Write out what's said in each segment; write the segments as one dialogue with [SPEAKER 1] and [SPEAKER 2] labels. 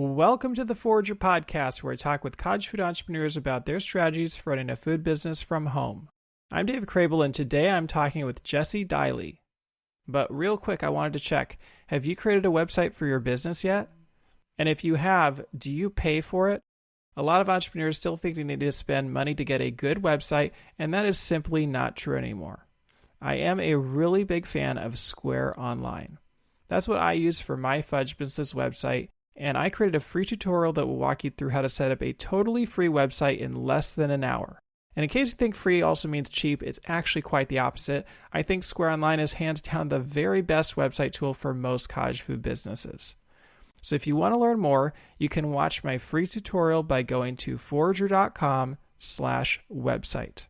[SPEAKER 1] Welcome to the Forager Podcast, where I talk with cottage food entrepreneurs about their strategies for running a food business from home. I'm Dave Crable, and today I'm talking with Jessi Deily. But real quick, I wanted to check, have you created a website for your business yet? And if you have, do you pay for it? A lot of entrepreneurs still think they need to spend money to get a good website, and that is simply not true anymore. I am a really big fan of Square Online. That's what I use for my fudge business website, and I created a free tutorial that will walk you through how to set up a totally free website in less than an hour. And in case you think free also means cheap, it's actually quite the opposite. I think Square Online is hands down the very best website tool for most cottage food businesses. So if you want to learn more, you can watch my free tutorial by going to forager.com/website.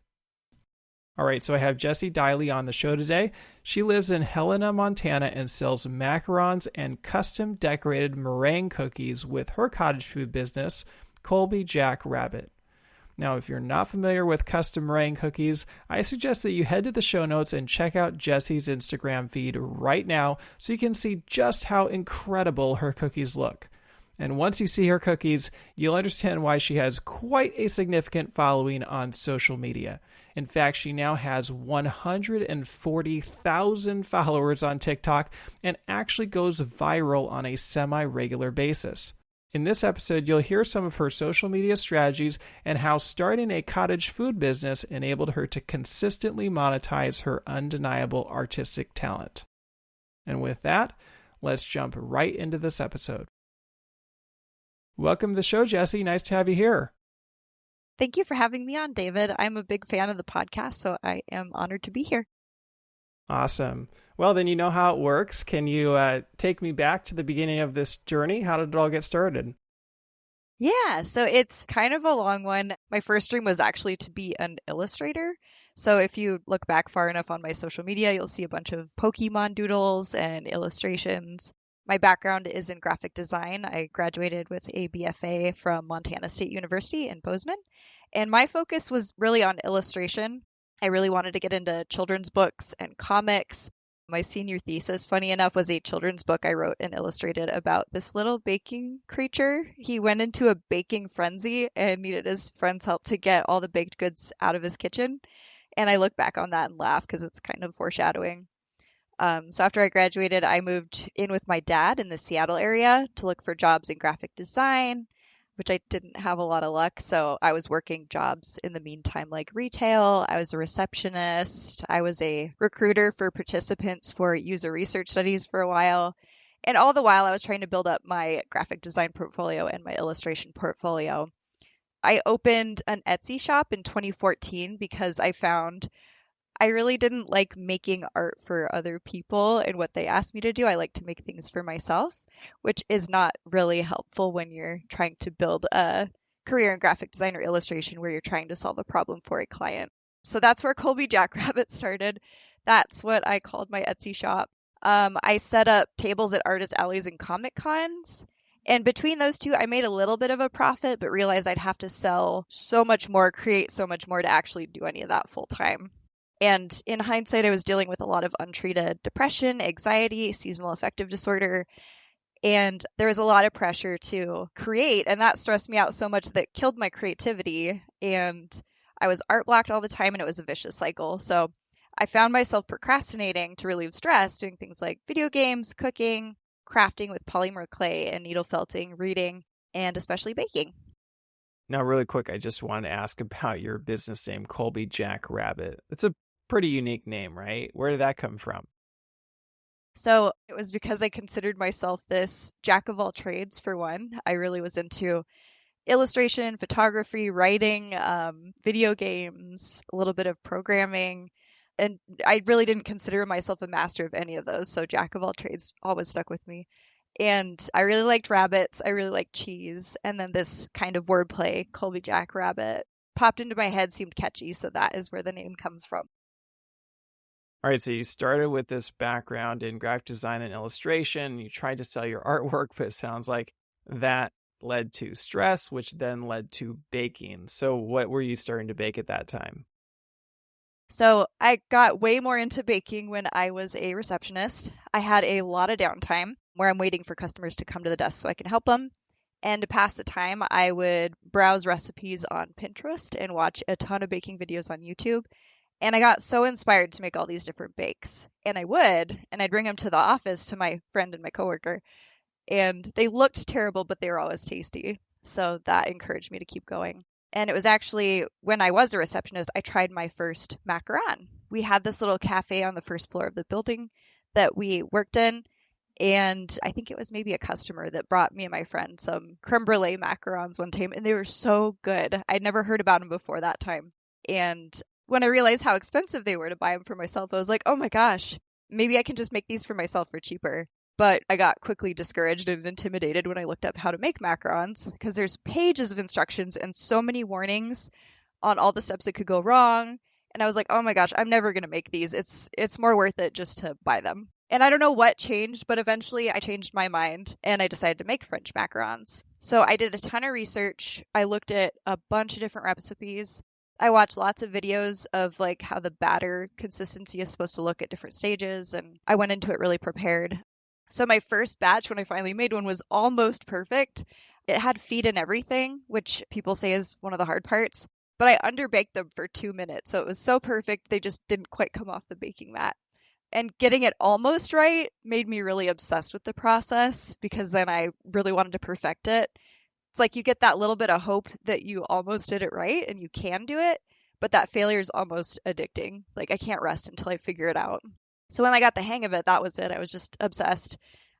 [SPEAKER 1] All right, so I have Jessi Deily on the show today. She lives in Helena, Montana, and sells macarons and custom decorated meringue cookies with her cottage food business, Colby Jack Rabbit. Now, if you're not familiar with custom meringue cookies, I suggest that you head to the show notes and check out Jessi's Instagram feed right now so you can see just how incredible her cookies look. And once you see her cookies, you'll understand why she has quite a significant following on social media. In fact, she now has 140,000 followers on TikTok and actually goes viral on a semi-regular basis. In this episode, you'll hear some of her social media strategies and how starting a cottage food business enabled her to consistently monetize her undeniable artistic talent. And with that, let's jump right into this episode. Welcome to the show, Jessi. Nice to have you here.
[SPEAKER 2] Thank you for having me on, David. I'm a big fan of the podcast, so I am honored to be here.
[SPEAKER 1] Awesome. Well, then you know how it works. Can you take me back to the beginning of this journey? How did it all get started?
[SPEAKER 2] Yeah, so it's kind of a long one. My first dream was actually to be an illustrator. So if you look back far enough on my social media, you'll see a bunch of Pokemon doodles and illustrations. My background is in graphic design. I graduated with a BFA from Montana State University in Bozeman, and my focus was really on illustration. I really wanted to get into children's books and comics. My senior thesis, funny enough, was a children's book I wrote and illustrated about this little baking creature. He went into a baking frenzy and needed his friend's help to get all the baked goods out of his kitchen. And I look back on that and laugh because it's kind of foreshadowing. So after I graduated, I moved in with my dad in the Seattle area to look for jobs in graphic design, which I didn't have a lot of luck. So I was working jobs in the meantime, like retail. I was a receptionist. I was a recruiter for participants for user research studies for a while. And all the while, I was trying to build up my graphic design portfolio and my illustration portfolio. I opened an Etsy shop in 2014 because I found I really didn't like making art for other people and what they asked me to do. I like to make things for myself, which is not really helpful when you're trying to build a career in graphic design or illustration where you're trying to solve a problem for a client. So that's where Colby Jack Rabbit started. That's what I called my Etsy shop. I set up tables at artist alleys and comic cons. And between those two, I made a little bit of a profit, but realized I'd have to sell so much more, create so much more to actually do any of that full time. And in hindsight, I was dealing with a lot of untreated depression, anxiety, seasonal affective disorder, and there was a lot of pressure to create, and that stressed me out so much that it killed my creativity, and I was art blocked all the time, and it was a vicious cycle. So I found myself procrastinating to relieve stress, doing things like video games, cooking, crafting with polymer clay and needle felting, reading, and especially baking.
[SPEAKER 1] Now, really quick, I just wanted to ask about your business name, Colby Jack Rabbit. It's a pretty unique name, right? Where did that come from?
[SPEAKER 2] So it was because I considered myself this jack of all trades, for one. I really was into illustration, photography, writing, video games, a little bit of programming. And I really didn't consider myself a master of any of those. So jack of all trades always stuck with me. And I really liked rabbits. I really liked cheese. And then this kind of wordplay, Colby Jack Rabbit, popped into my head, seemed catchy. So that is where the name comes from.
[SPEAKER 1] All right, so you started with this background in graphic design and illustration. You tried to sell your artwork, but it sounds like that led to stress, which then led to baking. So what were you starting to bake at that time?
[SPEAKER 2] So I got way more into baking when I was a receptionist. I had a lot of downtime where I'm waiting for customers to come to the desk so I can help them. And to pass the time, I would browse recipes on Pinterest and watch a ton of baking videos on YouTube. And I got so inspired to make all these different bakes. And I'd bring them to the office to my friend and my coworker. And they looked terrible, but they were always tasty. So that encouraged me to keep going. And it was actually when I was a receptionist, I tried my first macaron. We had this little cafe on the first floor of the building that we worked in. And I think it was maybe a customer that brought me and my friend some creme brulee macarons one time, and they were so good. I'd never heard about them before that time. And when I realized how expensive they were to buy them for myself, I was like, oh my gosh, maybe I can just make these for myself for cheaper. But I got quickly discouraged and intimidated when I looked up how to make macarons, because there's pages of instructions and so many warnings on all the steps that could go wrong. And I was like, oh my gosh, I'm never going to make these. It's more worth it just to buy them. And I don't know what changed, but eventually I changed my mind and I decided to make French macarons. So I did a ton of research. I looked at a bunch of different recipes. I watched lots of videos of like how the batter consistency is supposed to look at different stages, and I went into it really prepared. So my first batch, when I finally made one, was almost perfect. It had feet and everything, which people say is one of the hard parts. But I underbaked them for 2 minutes, so it was so perfect they just didn't quite come off the baking mat. And getting it almost right made me really obsessed with the process, because then I really wanted to perfect it. It's like you get that little bit of hope that you almost did it right and you can do it, but that failure is almost addicting. Like I can't rest until I figure it out. So when I got the hang of it, that was it. I was just obsessed.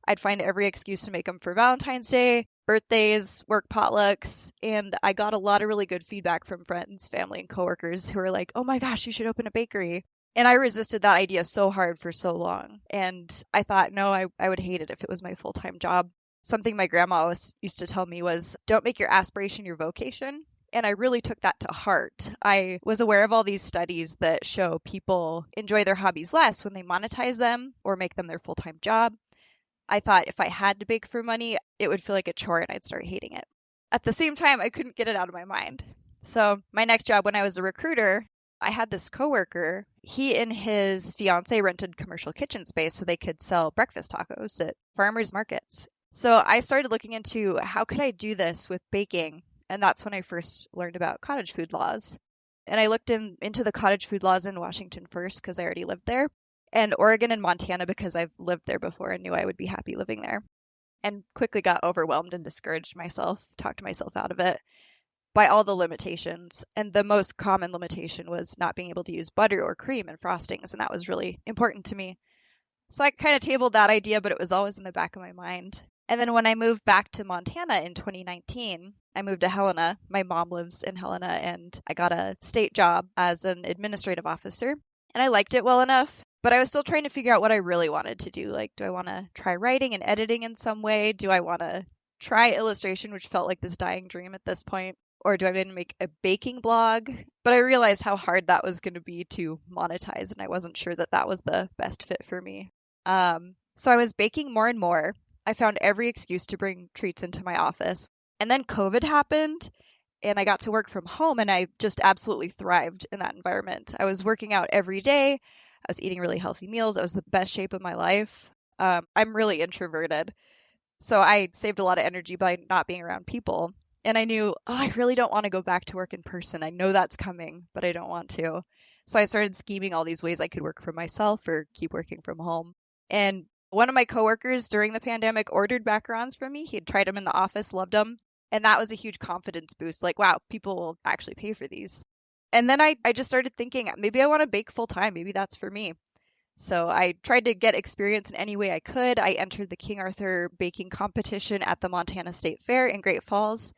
[SPEAKER 2] I'd find every excuse to make them for Valentine's Day, birthdays, work potlucks, and I got a lot of really good feedback from friends, family, and coworkers who were like, oh my gosh, you should open a bakery. And I resisted that idea so hard for so long. And I thought, no, I would hate it if it was my full-time job. Something my grandma always used to tell me was, don't make your aspiration your vocation. And I really took that to heart. I was aware of all these studies that show people enjoy their hobbies less when they monetize them or make them their full-time job. I thought if I had to bake for money, it would feel like a chore and I'd start hating it. At the same time, I couldn't get it out of my mind. So my next job when I was a recruiter, I had this coworker. He and his fiance rented commercial kitchen space so they could sell breakfast tacos at farmers markets. So I started looking into how could I do this with baking? And that's when I first learned about cottage food laws. And I looked into the cottage food laws in Washington first because I already lived there, and Oregon and Montana because I've lived there before and knew I would be happy living there. And quickly got overwhelmed and discouraged myself, talked myself out of it by all the limitations. And the most common limitation was not being able to use butter or cream in frostings, and that was really important to me. So I kind of tabled that idea, but it was always in the back of my mind. And then when I moved back to Montana in 2019, I moved to Helena. My mom lives in Helena, and I got a state job as an administrative officer. And I liked it well enough, but I was still trying to figure out what I really wanted to do. Like, do I want to try writing and editing in some way? Do I want to try illustration, which felt like this dying dream at this point? Or do I want to make a baking blog? But I realized how hard that was going to be to monetize, and I wasn't sure that that was the best fit for me. So I was baking more and more. I found every excuse to bring treats into my office. And then COVID happened, and I got to work from home, and I just absolutely thrived in that environment. I was working out every day. I was eating really healthy meals. I was the best shape of my life. I'm really introverted, so I saved a lot of energy by not being around people. And I knew, I really don't want to go back to work in person. I know that's coming, but I don't want to. So I started scheming all these ways I could work for myself or keep working from home. And one of my coworkers during the pandemic ordered macarons from me. He had tried them in the office, loved them. And that was a huge confidence boost. Like, wow, people will actually pay for these. And then I just started thinking, maybe I want to bake full time. Maybe that's for me. So I tried to get experience in any way I could. I entered the King Arthur baking competition at the Montana State Fair in Great Falls.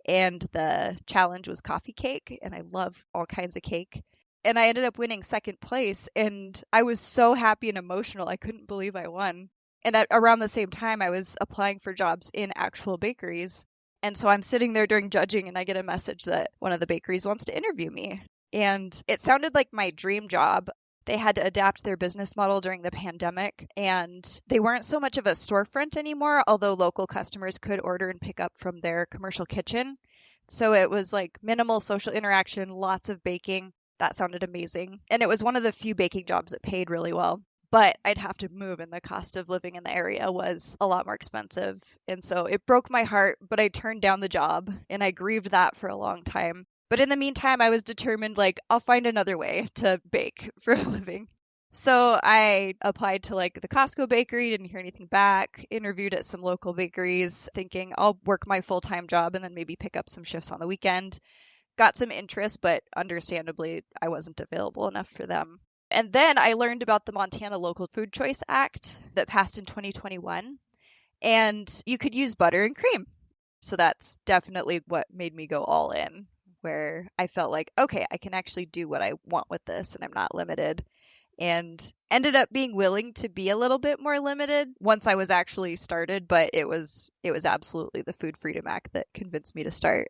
[SPEAKER 2] And the challenge was coffee cake. And I love all kinds of cake. And I ended up winning second place. And I was so happy and emotional. I couldn't believe I won. And around the same time, I was applying for jobs in actual bakeries. And so I'm sitting there during judging, and I get a message that one of the bakeries wants to interview me. And it sounded like my dream job. They had to adapt their business model during the pandemic, and they weren't so much of a storefront anymore, although local customers could order and pick up from their commercial kitchen. So it was like minimal social interaction, lots of baking. That sounded amazing. And it was one of the few baking jobs that paid really well. but I'd have to move, and the cost of living in the area was a lot more expensive. And so it broke my heart, but I turned down the job, and I grieved that for a long time. But in the meantime, I was determined, like, I'll find another way to bake for a living. So I applied to like the Costco bakery, didn't hear anything back, interviewed at some local bakeries, thinking I'll work my full-time job and then maybe pick up some shifts on the weekend. Got some interest, but understandably, I wasn't available enough for them. And then I learned about the Montana Local Food Choice Act that passed in 2021, and you could use butter and cream. So that's definitely what made me go all in, where I felt like, okay, I can actually do what I want with this and I'm not limited. And ended up being willing to be a little bit more limited once I was actually started, but it was absolutely the Food Freedom Act that convinced me to start.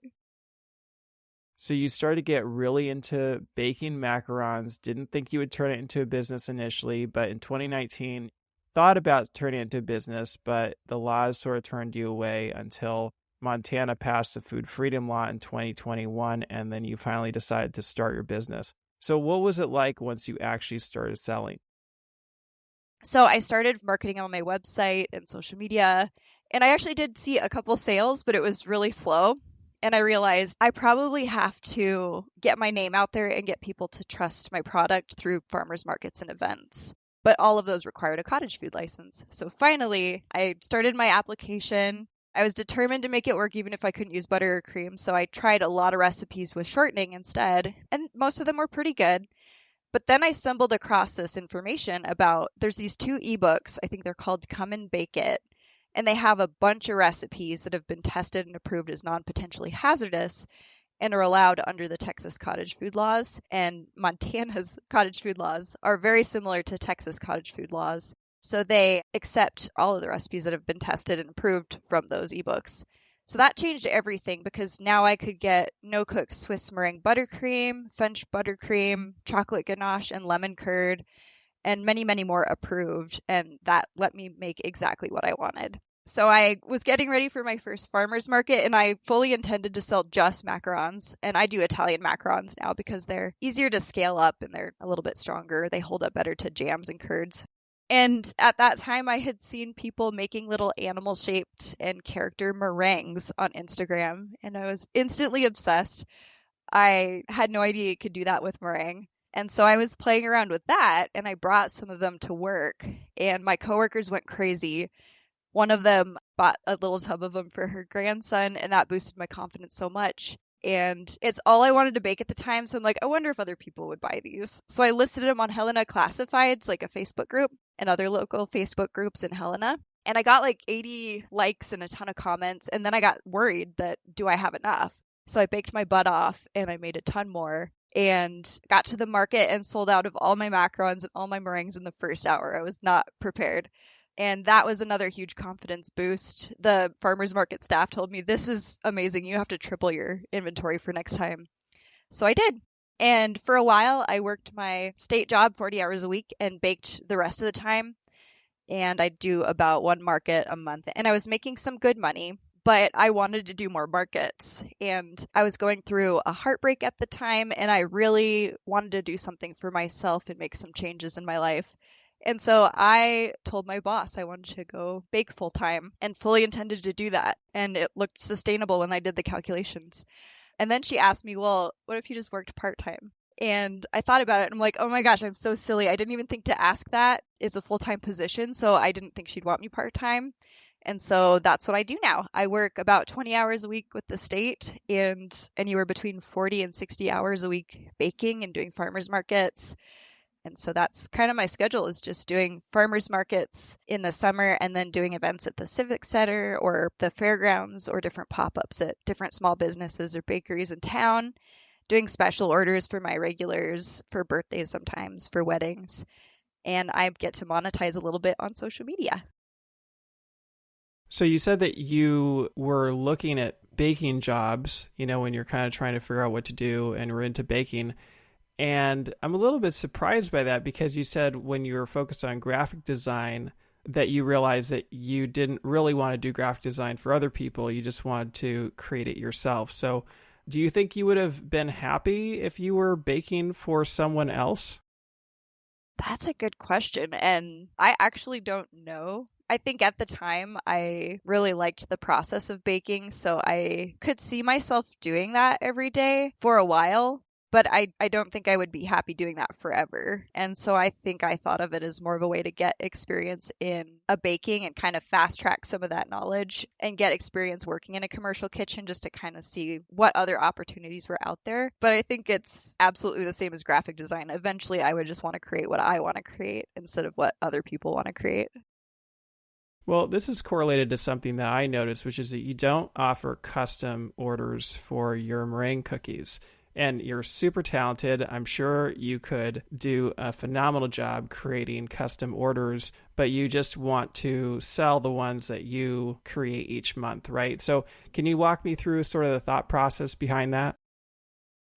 [SPEAKER 1] So you started to get really into baking macarons, didn't think you would turn it into a business initially, but in 2019, thought about turning it into a business, but the laws sort of turned you away until Montana passed the Food Freedom Law in 2021, and then you finally decided to start your business. So what was it like once you actually started selling?
[SPEAKER 2] So I started marketing on my website and social media, and I actually did see a couple sales, but it was really slow. And I realized I probably have to get my name out there and get people to trust my product through farmers markets and events. But all of those required a cottage food license. So finally, I started my application. I was determined to make it work even if I couldn't use butter or cream. So I tried a lot of recipes with shortening instead, and most of them were pretty good. But then I stumbled across this information about there's these 2 ebooks. I think they're called Come and Bake It. And they have a bunch of recipes that have been tested and approved as non-potentially hazardous and are allowed under the Texas cottage food laws. And Montana's cottage food laws are very similar to Texas cottage food laws. So they accept all of the recipes that have been tested and approved from those ebooks. So that changed everything because now I could get no-cook Swiss meringue buttercream, French buttercream, chocolate ganache, and lemon curd, and many, many more approved. And that let me make exactly what I wanted. So I was getting ready for my first farmer's market, and I fully intended to sell just macarons. And I do Italian macarons now because they're easier to scale up and they're a little bit stronger. They hold up better to jams and curds. And at that time, I had seen people making little animal-shaped and character meringues on Instagram, and I was instantly obsessed. I had no idea you could do that with meringue. And so I was playing around with that, and I brought some of them to work, and my coworkers went crazy. One of them bought a little tub of them for her grandson, and that boosted my confidence so much. And it's all I wanted to bake at the time, so I'm like, I wonder if other people would buy these. So I listed them on Helena Classifieds, like a Facebook group, and other local Facebook groups in Helena. And I got like 80 likes and a ton of comments, and then I got worried that, do I have enough? So I baked my butt off, and I made a ton more, and got to the market and sold out of all my macarons and all my meringues in the first hour. I was not prepared. And that was another huge confidence boost. The farmers market staff told me, this is amazing. You have to triple your inventory for next time. So I did. And for a while, I worked my state job 40 hours a week and baked the rest of the time. And I'd do about 1 market a month. And I was making some good money, but I wanted to do more markets. And I was going through a heartbreak at the time, and I really wanted to do something for myself and make some changes in my life. And so I told my boss I wanted to go bake full time and fully intended to do that. And it looked sustainable when I did the calculations. And then she asked me, well, what if you just worked part time? And I thought about it, and I'm like, oh my gosh, I'm so silly. I didn't even think to ask that. It's a full-time position, so I didn't think she'd want me part time. And so that's what I do now. I work about 20 hours a week with the state, and anywhere between 40 and 60 hours a week baking and doing farmers markets. And so that's kind of my schedule, is just doing farmers markets in the summer and then doing events at the Civic Center or the fairgrounds or different pop-ups at different small businesses or bakeries in town, doing special orders for my regulars, for birthdays sometimes, for weddings. And I get to monetize a little bit on social media.
[SPEAKER 1] So you said that you were looking at baking jobs, when you're kind of trying to figure out what to do and were into baking. And I'm a little bit surprised by that, because you said when you were focused on graphic design that you realized that you didn't really want to do graphic design for other people. You just wanted to create it yourself. So do you think you would have been happy if you were baking for someone else?
[SPEAKER 2] That's a good question. And I actually don't know. I think at the time I really liked the process of baking, so I could see myself doing that every day for a while. But I don't think I would be happy doing that forever. And so I think I thought of it as more of a way to get experience in a baking and kind of fast track some of that knowledge and get experience working in a commercial kitchen just to kind of see what other opportunities were out there. But I think it's absolutely the same as graphic design. Eventually, I would just want to create what I want to create instead of what other people want to create.
[SPEAKER 1] Well, this is correlated to something that I noticed, which is that you don't offer custom orders for your meringue cookies. And you're super talented. I'm sure you could do a phenomenal job creating custom orders, but you just want to sell the ones that you create each month, right? So can you walk me through sort of the thought process behind that?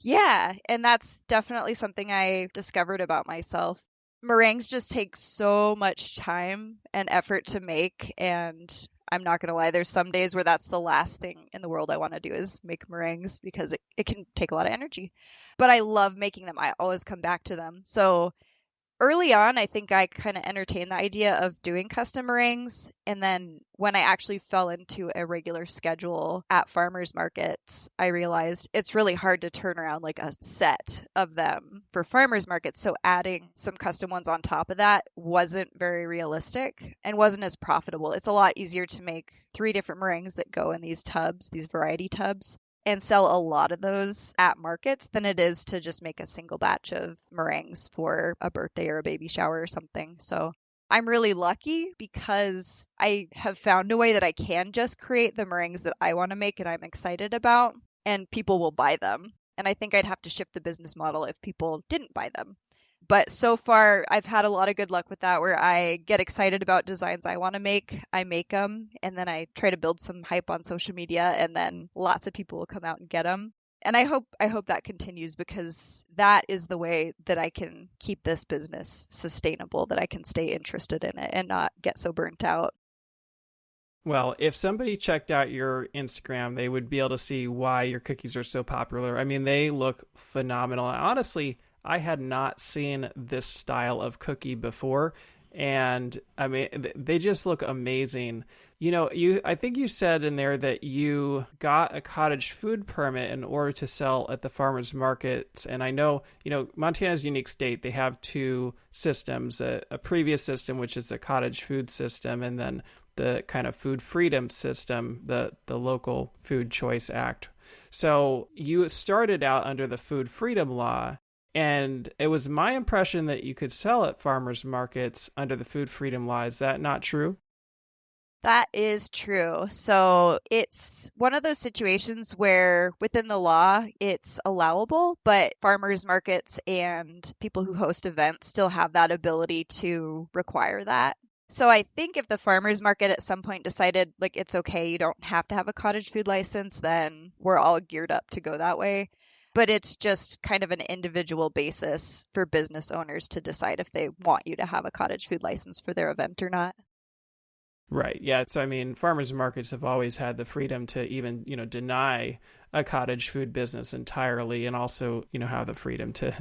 [SPEAKER 2] Yeah, and that's definitely something I discovered about myself. Meringues just take so much time and effort to make, and I'm not going to lie, there's some days where that's the last thing in the world I want to do is make meringues because it can take a lot of energy. But I love making them. I always come back to them. So early on, I think I kind of entertained the idea of doing custom meringues. And then when I actually fell into a regular schedule at farmers markets, I realized it's really hard to turn around like a set of them for farmers markets. So adding some custom ones on top of that wasn't very realistic and wasn't as profitable. It's a lot easier to make 3 different meringues that go in these tubs, these variety tubs, and sell a lot of those at markets than it is to just make a single batch of meringues for a birthday or a baby shower or something. So I'm really lucky because I have found a way that I can just create the meringues that I want to make and I'm excited about, and people will buy them. And I think I'd have to shift the business model if people didn't buy them. But so far, I've had a lot of good luck with that where I get excited about designs I want to make. I make them and then I try to build some hype on social media and then lots of people will come out and get them. And I hope that continues because that is the way that I can keep this business sustainable, that I can stay interested in it and not get so burnt out.
[SPEAKER 1] Well, if somebody checked out your Instagram, they would be able to see why your cookies are so popular. I mean, they look phenomenal. Honestly, I had not seen this style of cookie before. And I mean, they just look amazing. You know, I think you said in there that you got a cottage food permit in order to sell at the farmers markets. And I know, Montana's a unique state. They have 2 systems, a previous system, which is a cottage food system, and then the kind of food freedom system, the local food choice act. So you started out under the food freedom law. And it was my impression that you could sell at farmers markets under the food freedom law. Is that not true?
[SPEAKER 2] That is true. So it's one of those situations where within the law, it's allowable, but farmers markets and people who host events still have that ability to require that. So I think if the farmers market at some point decided like it's okay, you don't have to have a cottage food license, then we're all geared up to go that way. But it's just kind of an individual basis for business owners to decide if they want you to have a cottage food license for their event or not.
[SPEAKER 1] Right. Yeah. So, I mean, farmers markets have always had the freedom to even, deny a cottage food business entirely, and also, have the freedom to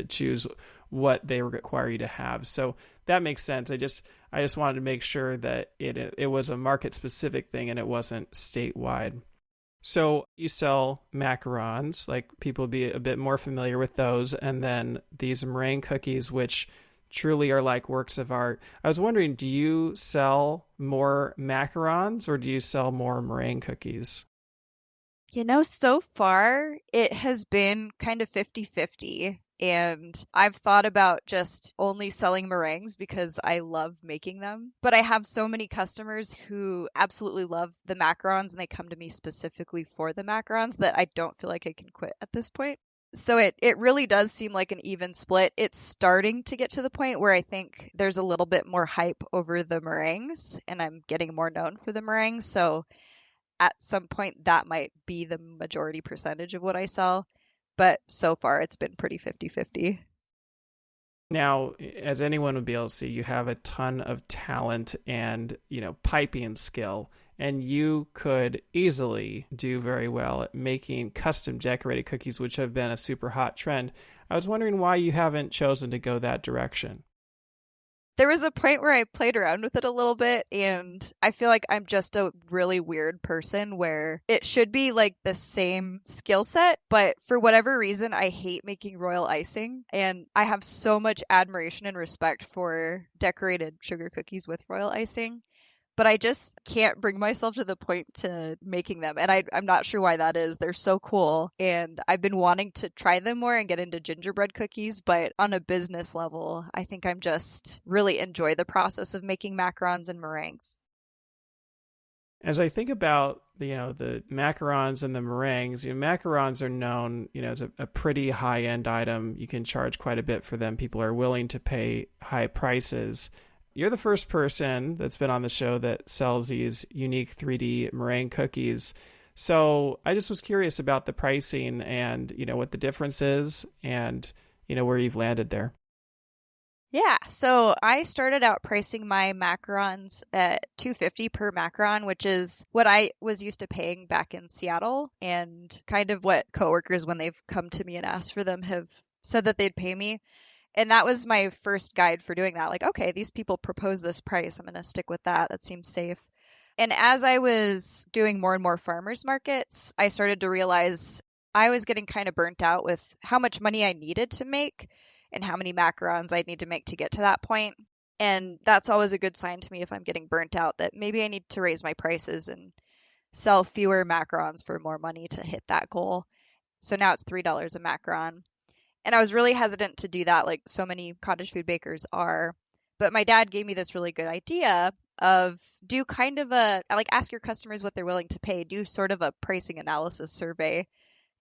[SPEAKER 1] choose what they require you to have. So that makes sense. I just wanted to make sure that it was a market specific thing and it wasn't statewide. So you sell macarons, like people would be a bit more familiar with those, and then these meringue cookies, which truly are like works of art. I was wondering, do you sell more macarons or do you sell more meringue cookies?
[SPEAKER 2] So far it has been kind of 50-50. And I've thought about just only selling meringues because I love making them. But I have so many customers who absolutely love the macarons and they come to me specifically for the macarons that I don't feel like I can quit at this point. So it really does seem like an even split. It's starting to get to the point where I think there's a little bit more hype over the meringues and I'm getting more known for the meringues. So at some point that might be the majority percentage of what I sell. But so far, it's been pretty 50-50.
[SPEAKER 1] Now, as anyone would be able to see, you have a ton of talent and, piping skill. And you could easily do very well at making custom decorated cookies, which have been a super hot trend. I was wondering why you haven't chosen to go that direction.
[SPEAKER 2] There was a point where I played around with it a little bit, and I feel like I'm just a really weird person where it should be like the same skill set, but for whatever reason, I hate making royal icing. And I have so much admiration and respect for decorated sugar cookies with royal icing, but I just can't bring myself to the point to making them. And I'm not sure why that is. They're so cool. And I've been wanting to try them more and get into gingerbread cookies. But on a business level, I think I'm just really enjoy the process of making macarons and meringues.
[SPEAKER 1] As I think about the macarons and the meringues, macarons are known, as a pretty high end item. You can charge quite a bit for them. People are willing to pay high prices. You're the first person that's been on the show that sells these unique 3D meringue cookies. So I just was curious about the pricing and, what the difference is and, where you've landed there.
[SPEAKER 2] Yeah, so I started out pricing my macarons at $2.50 per macaron, which is what I was used to paying back in Seattle, and kind of what coworkers, when they've come to me and asked for them, have said that they'd pay me. And that was my first guide for doing that. Like, okay, these people propose this price. I'm going to stick with that. That seems safe. And as I was doing more and more farmers markets, I started to realize I was getting kind of burnt out with how much money I needed to make and how many macarons I'd need to make to get to that point. And that's always a good sign to me if I'm getting burnt out, that maybe I need to raise my prices and sell fewer macarons for more money to hit that goal. So now it's $3 a macaron. And I was really hesitant to do that, like so many cottage food bakers are. But my dad gave me this really good idea of do kind of ask your customers what they're willing to pay, do sort of a pricing analysis survey.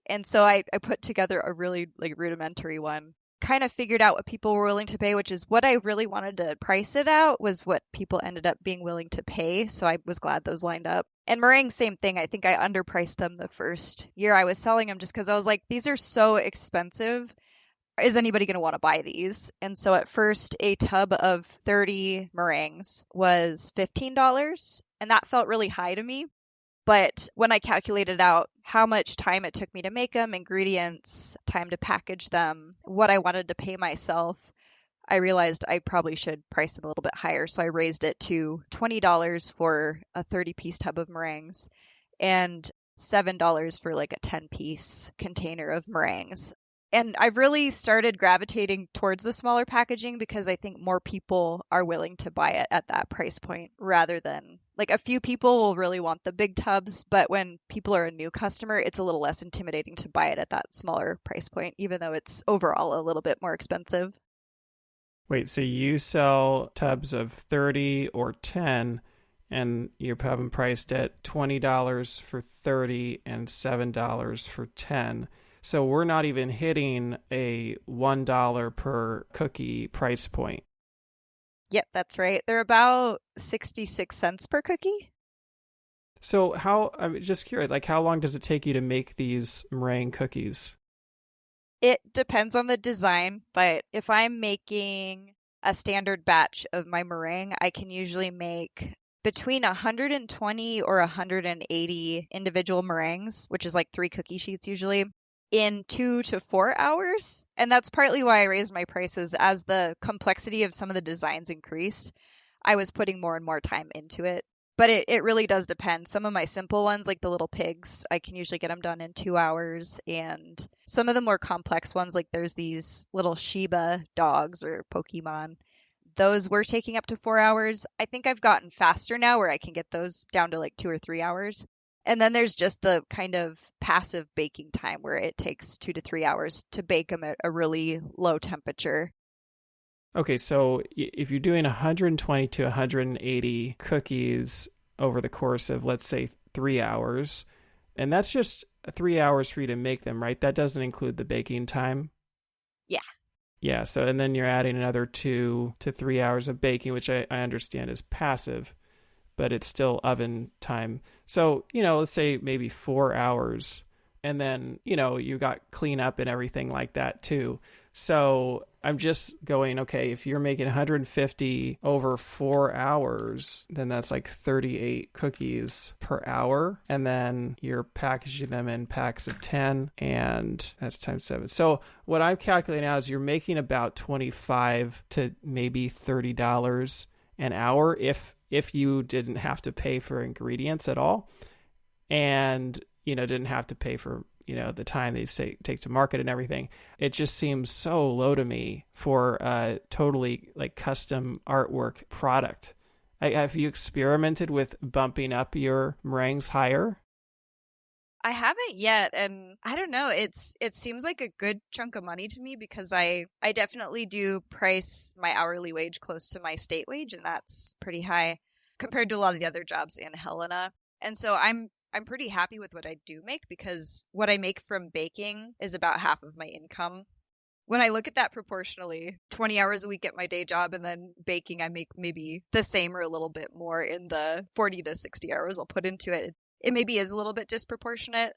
[SPEAKER 2] And so I put together a really rudimentary one, kind of figured out what people were willing to pay, which is what I really wanted to price it out was what people ended up being willing to pay. So I was glad those lined up. And meringue, same thing. I think I underpriced them the first year I was selling them just because I was like, these are so expensive. Is anybody going to want to buy these? And so at first, a tub of 30 meringues was $15, and that felt really high to me. But when I calculated out how much time it took me to make them, ingredients, time to package them, what I wanted to pay myself, I realized I probably should price them a little bit higher. So I raised it to $20 for a 30-piece tub of meringues and $7 for like a 10-piece container of meringues. And I've really started gravitating towards the smaller packaging because I think more people are willing to buy it at that price point rather than like a few people will really want the big tubs. But when people are a new customer, it's a little less intimidating to buy it at that smaller price point, even though it's overall a little bit more expensive.
[SPEAKER 1] Wait, so you sell tubs of 30 or 10 and you have them priced at $20 for 30 and $7 for 10. So we're not even hitting a $1 per cookie price point.
[SPEAKER 2] Yep, that's right. They're about 66 cents per cookie.
[SPEAKER 1] So I'm just curious, like how long does it take you to make these meringue cookies?
[SPEAKER 2] It depends on the design, but if I'm making a standard batch of my meringue, I can usually make between 120 or 180 individual meringues, which is like 3 cookie sheets usually, in 2 to 4 hours. And that's partly why I raised my prices. As the complexity of some of the designs increased, I was putting more and more time into it. But it really does depend. Some of my simple ones, like the little pigs, I can usually get them done in 2 hours. And some of the more complex ones, like there's these little Shiba dogs or Pokemon, those were taking up to 4 hours. I think I've gotten faster now where I can get those down to like 2 or 3 hours. And then there's just the kind of passive baking time where it takes 2 to 3 hours to bake them at a really low temperature.
[SPEAKER 1] Okay, so if you're doing 120 to 180 cookies over the course of, let's say, 3 hours, and that's just 3 hours for you to make them, right? That doesn't include the baking time?
[SPEAKER 2] Yeah.
[SPEAKER 1] Yeah, so and then you're adding another 2 to 3 hours of baking, which I understand is passive, but it's still oven time. So, let's say maybe 4 hours. And then, you got cleanup and everything like that too. So I'm just going, okay, if you're making 150 over 4 hours, then that's like 38 cookies per hour. And then you're packaging them in packs of 10, and that's times 7. So what I'm calculating out is you're making about $25 to maybe $30 an hour if you didn't have to pay for ingredients at all, and didn't have to pay for the time they take to market and everything. It just seems so low to me for a totally like custom artwork product. Have you experimented with bumping up your meringues higher?
[SPEAKER 2] I haven't yet, and I don't know. It seems like a good chunk of money to me because I definitely do price my hourly wage close to my state wage, and that's pretty high compared to a lot of the other jobs in Helena. And so I'm pretty happy with what I do make because what I make from baking is about half of my income. When I look at that proportionally, 20 hours a week at my day job and then baking, I make maybe the same or a little bit more in the 40 to 60 hours I'll put into it. It maybe is a little bit disproportionate.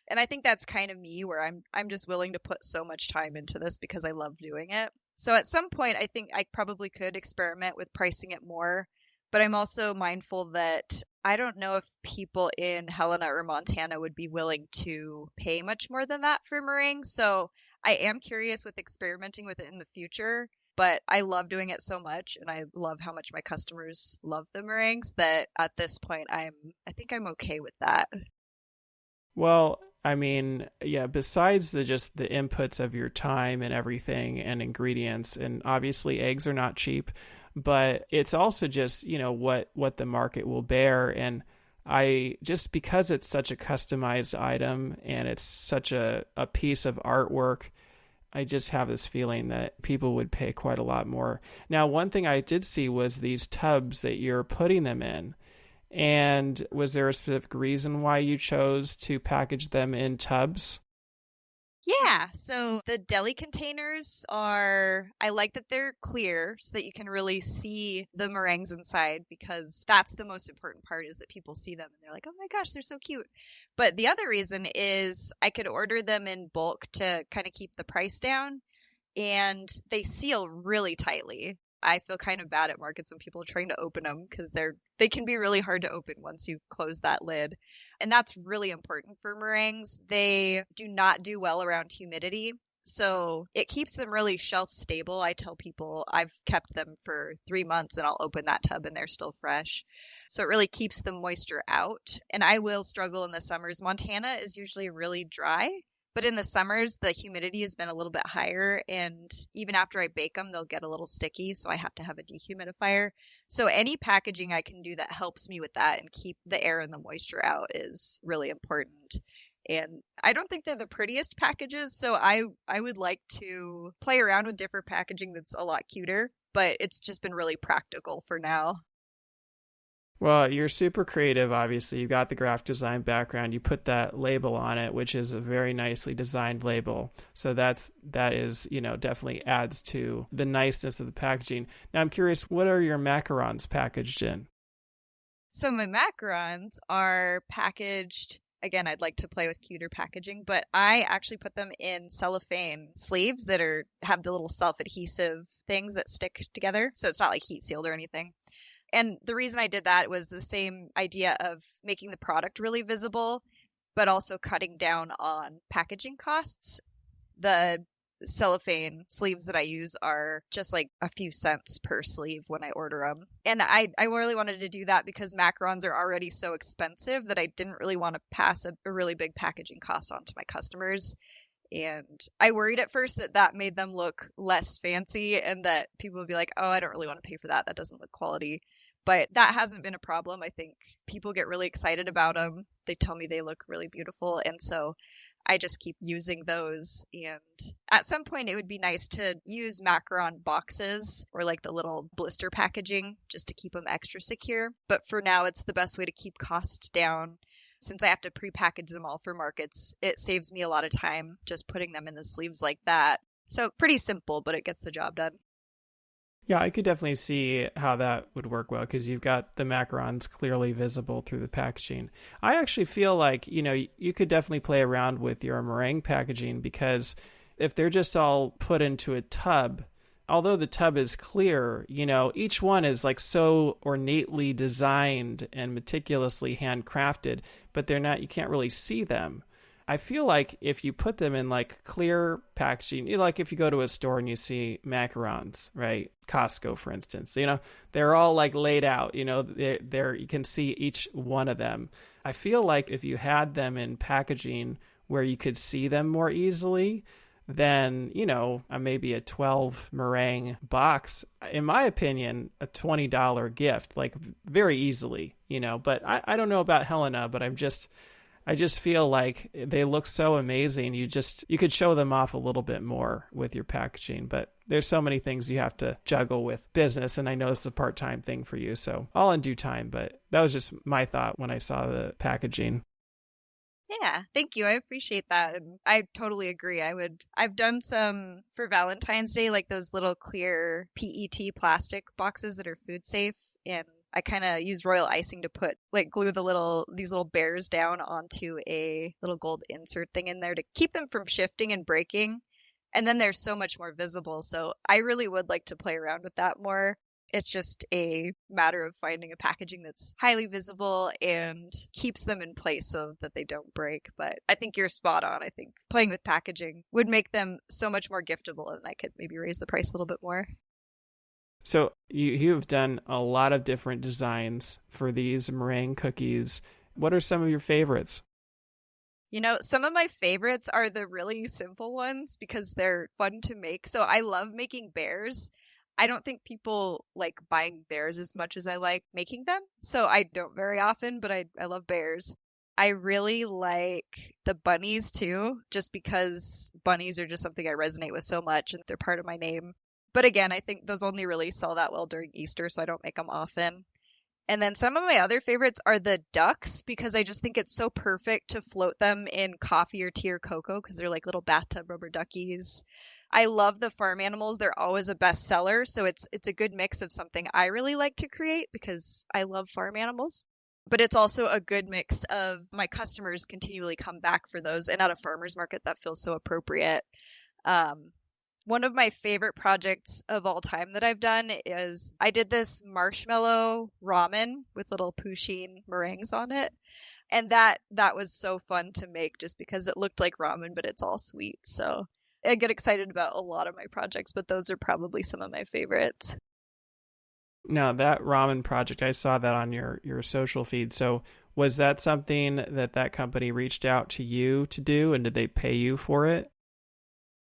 [SPEAKER 2] And I think that's kind of me where I'm just willing to put so much time into this because I love doing it. So at some point, I think I probably could experiment with pricing it more. But I'm also mindful that I don't know if people in Helena or Montana would be willing to pay much more than that for meringue. So I am curious with experimenting with it in the future. But I love doing it so much, and I love how much my customers love the meringues that at this point I think I'm okay with that.
[SPEAKER 1] Well, I mean, yeah, besides the inputs of your time and everything and ingredients, and obviously eggs are not cheap, but it's also just, what the market will bear. And I just, because it's such a customized item and it's such a piece of artwork, I just have this feeling that people would pay quite a lot more. Now, one thing I did see was these tubs that you're putting them in. And was there a specific reason why you chose to package them in tubs?
[SPEAKER 2] Yeah, so the deli containers I like that they're clear so that you can really see the meringues inside because that's the most important part is that people see them and they're like, oh my gosh, they're so cute. But the other reason is I could order them in bulk to kind of keep the price down and they seal really tightly. I feel kind of bad at markets when people are trying to open them because they can be really hard to open once you close that lid. And that's really important for meringues. They do not do well around humidity. So it keeps them really shelf stable. I tell people I've kept them for 3 months and I'll open that tub and they're still fresh. So it really keeps the moisture out. And I will struggle in the summers. Montana is usually really dry. But in the summers, the humidity has been a little bit higher, and even after I bake them, they'll get a little sticky, so I have to have a dehumidifier. So any packaging I can do that helps me with that and keep the air and the moisture out is really important. And I don't think they're the prettiest packages, so I would like to play around with different packaging that's a lot cuter, but it's just been really practical for now.
[SPEAKER 1] Well, you're super creative, obviously. You've got the graphic design background. You put that label on it, which is a very nicely designed label. So that is, definitely adds to the niceness of the packaging. Now, I'm curious, what are your macarons packaged in?
[SPEAKER 2] So my macarons are packaged, again, I'd like to play with cuter packaging, but I actually put them in cellophane sleeves that have the little self-adhesive things that stick together. So it's not like heat sealed or anything. And the reason I did that was the same idea of making the product really visible, but also cutting down on packaging costs. The cellophane sleeves that I use are just like a few cents per sleeve when I order them. And I really wanted to do that because macarons are already so expensive that I didn't really want to pass a really big packaging cost on to my customers. And I worried at first that made them look less fancy and that people would be like, oh, I don't really want to pay for that. That doesn't look quality. But that hasn't been a problem. I think people get really excited about them. They tell me they look really beautiful. And so I just keep using those. And at some point, it would be nice to use macaron boxes or like the little blister packaging just to keep them extra secure. But for now, it's the best way to keep costs down. Since I have to pre-package them all for markets, it saves me a lot of time just putting them in the sleeves like that. So pretty simple, but it gets the job done.
[SPEAKER 1] Yeah, I could definitely see how that would work well because you've got the macarons clearly visible through the packaging. I actually feel like, you could definitely play around with your meringue packaging because if they're just all put into a tub, although the tub is clear, each one is like so ornately designed and meticulously handcrafted, but you can't really see them. I feel like if you put them in like clear packaging, like if you go to a store and you see macarons, right? Costco, for instance, they're all like laid out, they're you can see each one of them. I feel like if you had them in packaging where you could see them more easily, then, maybe a 12 meringue box, in my opinion, a $20 gift, like very easily, but I don't know about Helena, but I just feel like they look so amazing. You could show them off a little bit more with your packaging, but there's so many things you have to juggle with business. And I know it's a part-time thing for you, so all in due time, but that was just my thought when I saw the packaging.
[SPEAKER 2] Yeah, thank you. I appreciate that. And I totally agree. I've done some for Valentine's Day, like those little clear PET plastic boxes that are food safe. And I kind of use royal icing to glue these little bears down onto a little gold insert thing in there to keep them from shifting and breaking. And then they're so much more visible. So I really would like to play around with that more. It's just a matter of finding a packaging that's highly visible and keeps them in place so that they don't break. But I think you're spot on. I think playing with packaging would make them so much more giftable, and I could maybe raise the price a little bit more.
[SPEAKER 1] So you've done a lot of different designs for these meringue cookies. What are some of your favorites?
[SPEAKER 2] Some of my favorites are the really simple ones because they're fun to make. So I love making bears. I don't think people like buying bears as much as I like making them. So I don't very often, but I love bears. I really like the bunnies too, just because bunnies are just something I resonate with so much and they're part of my name. But again, I think those only really sell that well during Easter, so I don't make them often. And then some of my other favorites are the ducks, because I just think it's so perfect to float them in coffee or tea or cocoa, because they're like little bathtub rubber duckies. I love the farm animals. They're always a bestseller, so it's a good mix of something I really like to create because I love farm animals. But it's also a good mix of my customers continually come back for those, and at a farmer's market that feels so appropriate. One of my favorite projects of all time that I've done is I did this marshmallow ramen with little poutine meringues on it. And that was so fun to make just because it looked like ramen, but it's all sweet. So I get excited about a lot of my projects, but those are probably some of my favorites.
[SPEAKER 1] Now, that ramen project, I saw that on your social feed. So was that something that company reached out to you to do, and did they pay you for it?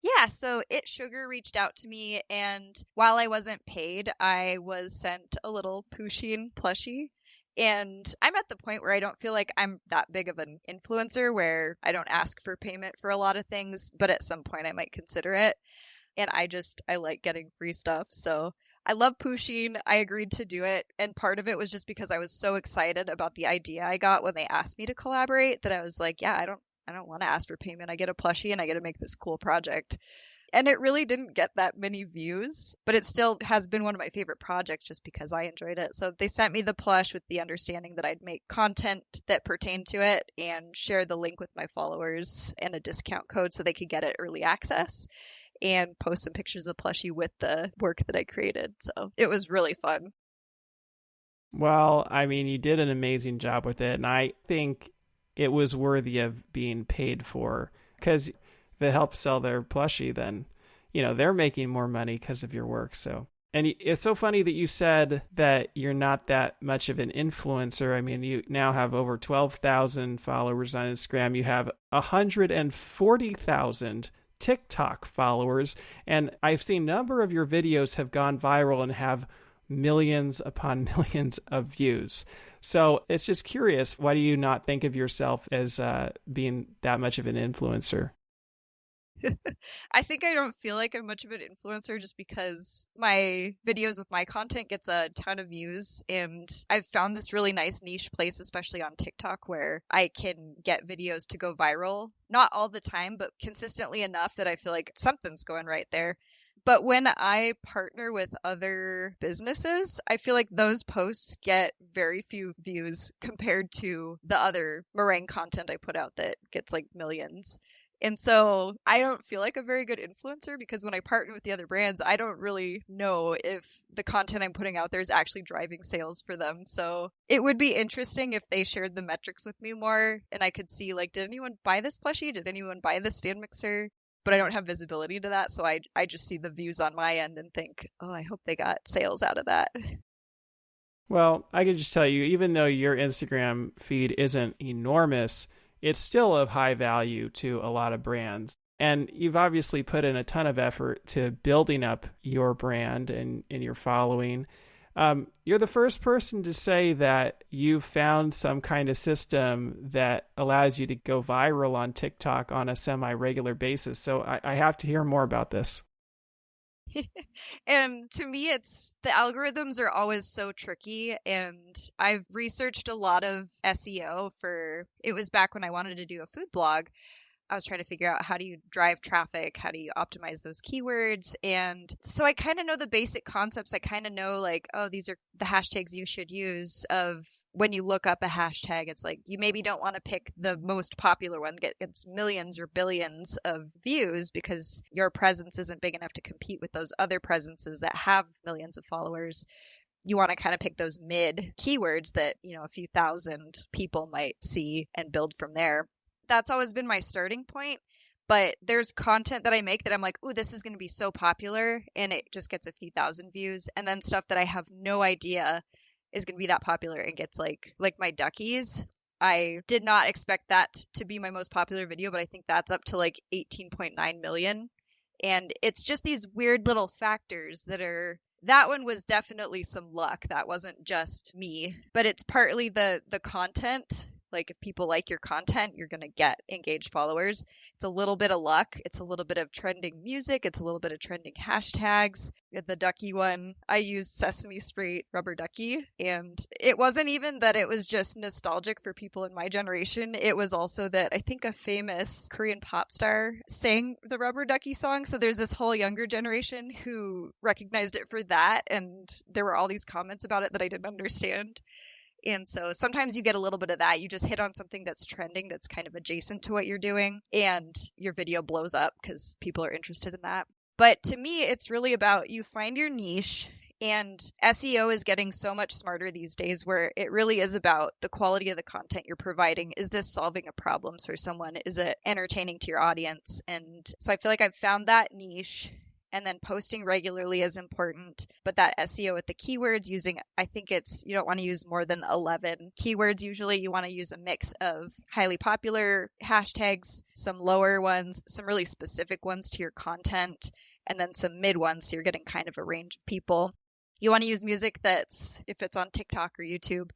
[SPEAKER 2] Yeah, so It Sugar reached out to me, and while I wasn't paid, I was sent a little poutine plushie. And I'm at the point where I don't feel like I'm that big of an influencer where I don't ask for payment for a lot of things, but at some point I might consider it. And I like getting free stuff. So I love poutine. I agreed to do it. And part of it was just because I was so excited about the idea I got when they asked me to collaborate that I was like, yeah, I don't want to ask for payment. I get a plushie and I get to make this cool project. And it really didn't get that many views, but it still has been one of my favorite projects just because I enjoyed it. So they sent me the plush with the understanding that I'd make content that pertained to it and share the link with my followers and a discount code so they could get it early access and post some pictures of the plushie with the work that I created. So it was really fun.
[SPEAKER 1] Well, I mean, you did an amazing job with it, and I think it was worthy of being paid for, because if it helps sell their plushie, then, they're making more money because of your work. So, and it's so funny that you said that you're not that much of an influencer. I mean, you now have over 12,000 followers on Instagram. You have 140,000 TikTok followers. And I've seen a number of your videos have gone viral and have millions upon millions of views. So it's just curious, why do you not think of yourself as being that much of an influencer?
[SPEAKER 2] I think I don't feel like I'm much of an influencer just because my videos with my content gets a ton of views, and I've found this really nice niche place, especially on TikTok, where I can get videos to go viral. Not all the time, but consistently enough that I feel like something's going right there. But when I partner with other businesses, I feel like those posts get very few views compared to the other meringue content I put out that gets like millions. And so I don't feel like a very good influencer because when I partner with the other brands, I don't really know if the content I'm putting out there is actually driving sales for them. So it would be interesting if they shared the metrics with me more and I could see, like, did anyone buy this plushie? Did anyone buy this stand mixer? But I don't have visibility to that. So I just see the views on my end and think, oh, I hope they got sales out of that.
[SPEAKER 1] Well, I can just tell you, even though your Instagram feed isn't enormous, it's still of high value to a lot of brands. And you've obviously put in a ton of effort to building up your brand and your following. You're the first person to say that you found some kind of system that allows you to go viral on TikTok on a semi-regular basis. So I have to hear more about this.
[SPEAKER 2] And to me, it's the algorithms are always so tricky. And I've researched a lot of SEO it was back when I wanted to do a food blog. I was trying to figure out how do you drive traffic? How do you optimize those keywords? And so I kind of know the basic concepts. I kind of know like, oh, these are the hashtags you should use of when you look up a hashtag. It's like you maybe don't want to pick the most popular one, gets millions or billions of views because your presence isn't big enough to compete with those other presences that have millions of followers. You want to kind of pick those mid keywords that, a few thousand people might see and build from there. That's always been my starting point, but there's content that I make that I'm like, ooh, this is going to be so popular, and it just gets a few thousand views, and then stuff that I have no idea is going to be that popular and gets like my duckies. I did not expect that to be my most popular video, but I think that's up to like 18.9 million, and it's just these weird little factors that one was definitely some luck. That wasn't just me, but it's partly the content. Like if people like your content, you're going to get engaged followers. It's a little bit of luck. It's a little bit of trending music. It's a little bit of trending hashtags. The ducky one, I used Sesame Street rubber ducky. And it wasn't even that it was just nostalgic for people in my generation. It was also that I think a famous Korean pop star sang the rubber ducky song. So there's this whole younger generation who recognized it for that. And there were all these comments about it that I didn't understand. And so sometimes you get a little bit of that. You just hit on something that's trending, that's kind of adjacent to what you're doing, and your video blows up because people are interested in that. But to me, it's really about you find your niche, and SEO is getting so much smarter these days where it really is about the quality of the content you're providing. Is this solving a problem for someone? Is it entertaining to your audience? And so I feel like I've found that niche. And then posting regularly is important. But that SEO with the keywords I think you don't want to use more than 11 keywords usually. You want to use a mix of highly popular hashtags, some lower ones, some really specific ones to your content, and then some mid ones so you're getting kind of a range of people. You want to use music that's, if it's on TikTok or YouTube,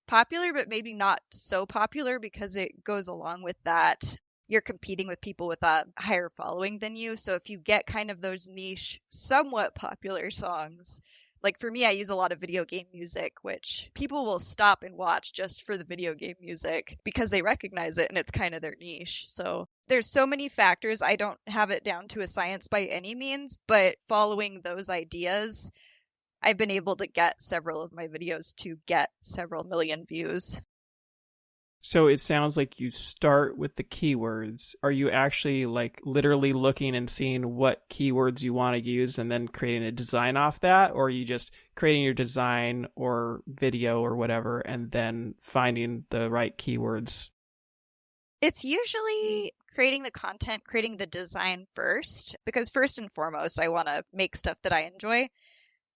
[SPEAKER 2] popular, but maybe not so popular because it goes along with that. You're competing with people with a higher following than you. So if you get kind of those niche, somewhat popular songs, like for me, I use a lot of video game music, which people will stop and watch just for the video game music because they recognize it and it's kind of their niche. So there's so many factors. I don't have it down to a science by any means, but following those ideas, I've been able to get several of my videos to get several million views.
[SPEAKER 1] So it sounds like you start with the keywords. Are you actually like literally looking and seeing what keywords you want to use and then creating a design off that? Or are you just creating your design or video or whatever and then finding the right keywords?
[SPEAKER 2] It's usually creating the content, creating the design first, because first and foremost, I want to make stuff that I enjoy.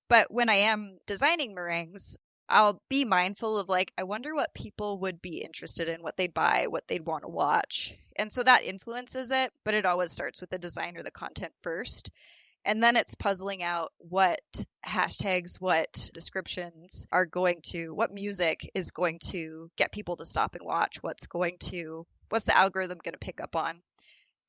[SPEAKER 2] But when I am designing meringues, I'll be mindful of like, I wonder what people would be interested in, what they'd buy, what they'd want to watch. And so that influences it, but it always starts with the design or the content first. And then it's puzzling out what hashtags, what descriptions what music is going to get people to stop and watch, what's the algorithm going to pick up on.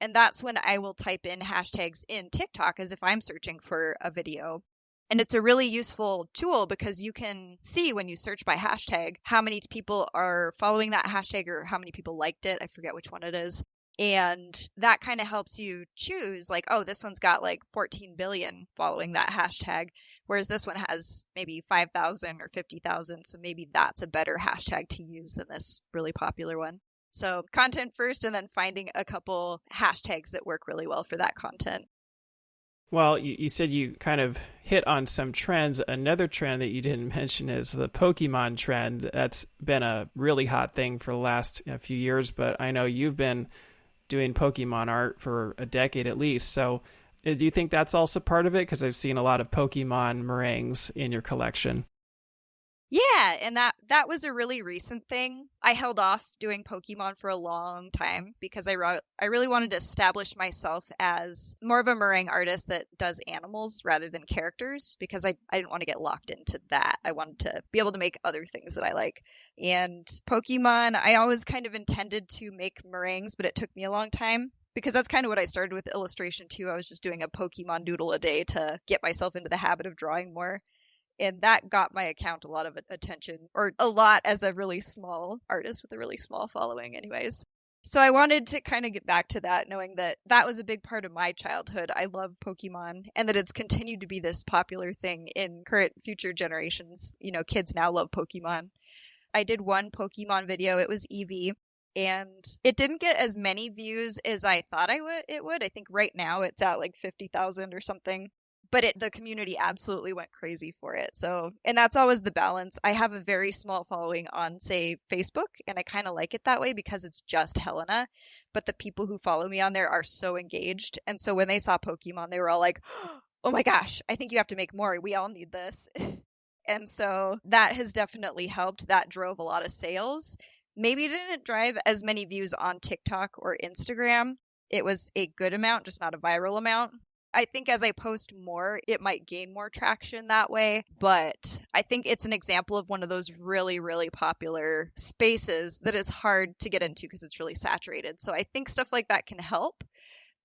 [SPEAKER 2] And that's when I will type in hashtags in TikTok as if I'm searching for a video. And it's a really useful tool because you can see when you search by hashtag how many people are following that hashtag or how many people liked it. I forget which one it is. And that kind of helps you choose like, oh, this one's got like 14 billion following that hashtag, whereas this one has maybe 5,000 or 50,000. So maybe that's a better hashtag to use than this really popular one. So content first, and then finding a couple hashtags that work really well for that content.
[SPEAKER 1] Well, you said you kind of hit on some trends. Another trend that you didn't mention is the Pokemon trend. That's been a really hot thing for the last few years, but I know you've been doing Pokemon art for a decade at least. So do you think that's also part of it? Because I've seen a lot of Pokemon meringues in your collection.
[SPEAKER 2] Yeah, and that was a really recent thing. I held off doing Pokemon for a long time because I really wanted to establish myself as more of a meringue artist that does animals rather than characters, because I didn't want to get locked into that. I wanted to be able to make other things that I like. And Pokemon, I always kind of intended to make meringues, but it took me a long time, because that's kind of what I started with illustration too. I was just doing a Pokemon doodle a day to get myself into the habit of drawing more. And that got my account a lot of attention, or a lot as a really small artist with a really small following anyways. So I wanted to kind of get back to that, knowing that that was a big part of my childhood. I love Pokemon, and that it's continued to be this popular thing in current future generations. You know, kids now love Pokemon. I did one Pokemon video. It was Eevee, and it didn't get as many views as I thought it would. I think right now it's at like 50,000 or something. But the community absolutely went crazy for it. So, and that's always the balance. I have a very small following on, say, Facebook, and I kind of like it that way because it's just Helena. But the people who follow me on there are so engaged. And so when they saw Pokemon, they were all like, oh my gosh, I think you have to make more. We all need this. And so that has definitely helped. That drove a lot of sales. Maybe it didn't drive as many views on TikTok or Instagram. It was a good amount, just not a viral amount. I think as I post more, it might gain more traction that way. But I think it's an example of one of those really, really popular spaces that is hard to get into because it's really saturated. So I think stuff like that can help.